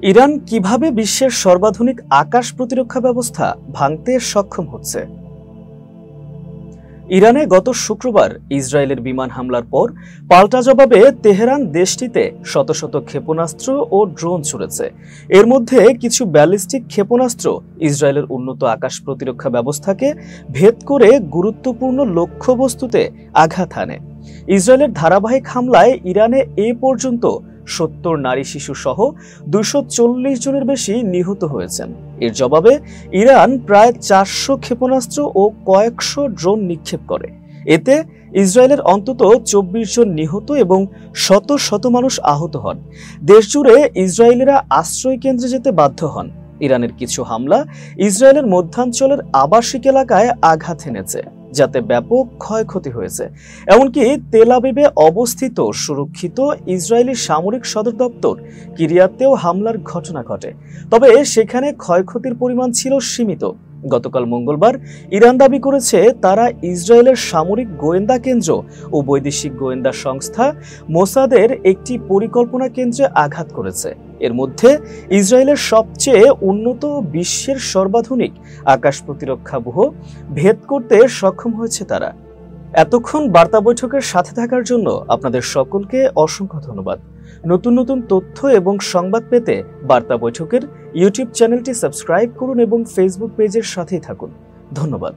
Iran কিভাবে বিশ্বের সর্বাধুনিক আকাশ প্রতিরক্ষা ব্যবস্থা ভাঙতে সক্ষম হচ্ছে? ইরানে গত শুক্রবার ইসরায়েলের বিমান হামলার পর পাল্টা জবাবে তেহরান দেশটিতে শত শত ক্ষেপণাস্ত্র ও ড্রোন ছুড়েছে। এর মধ্যে কিছু ব্যালিস্টিক ক্ষেপণাস্ত্র ইসরায়েলের উন্নত আকাশ প্রতিরক্ষা ব্যবস্থাকে ভেদ করে গুরুত্বপূর্ণ লক্ষ্যবস্তুতে আঘাত হানে। ইসরায়েলের ধারাবাহিক হামলায় ইরানে এ পর্যন্ত ৭০ নারী শিশু সহ ২৪০ জনের বেশি নিহত হয়েছেন। এর জবাবে ইরান প্রায় ৪০০ ক্ষেপণাস্ত্র ও কয়েকশো ড্রোন নিক্ষেপ করে। এতে ইসরায়েলের অন্তত ২৪ জন নিহত এবং শত শত মানুষ আহত হন। দেশজুড়ে ইসরায়েলিরা আশ্রয় কেন্দ্রে যেতে বাধ্য হন। ইরানের কিছু হামলা ইসরায়েলের মধ্যাঞ্চলের আবাসিক এলাকায় আঘাত এনেছে, যাতে ব্যাপক ক্ষয়ক্ষতি হয়েছে। এমনকি তেল আবিবে অবস্থিত সুরক্ষিত ইসরায়েলি সামরিক সদর দপ্তর কিরিয়াতেও হামলার ঘটনা ঘটে, তবে সেখানে ক্ষয়ক্ষতির পরিমাণ ছিল সীমিত। গতকাল মঙ্গলবার ইরান দাবি করেছে তারা ইসরায়েলের সামরিক গোয়েন্দা কেন্দ্র ও বৈদেশিক গোয়েন্দা সংস্থা মোসাদের একটি পরিকল্পনা কেন্দ্রে আঘাত করেছে। এর মধ্যে ইসরায়েলের সবচেয়ে উন্নত বিশ্বের সর্বাধুনিক আকাশ প্রতিরক্ষা ব্যুহ ভেদ করতে সক্ষম হয়েছে তারা। এতক্ষণ বার্তা বৈঠকের সাথে থাকার জন্য আপনাদের সকলকে অসংখ্য ধন্যবাদ। নতুন নতুন তথ্য এবং সংবাদ পেতে বার্তা বৈঠকের ইউটিউব চ্যানেলটি সাবস্ক্রাইব করুন এবং ফেসবুক পেজের সাথেই থাকুন। ধন্যবাদ।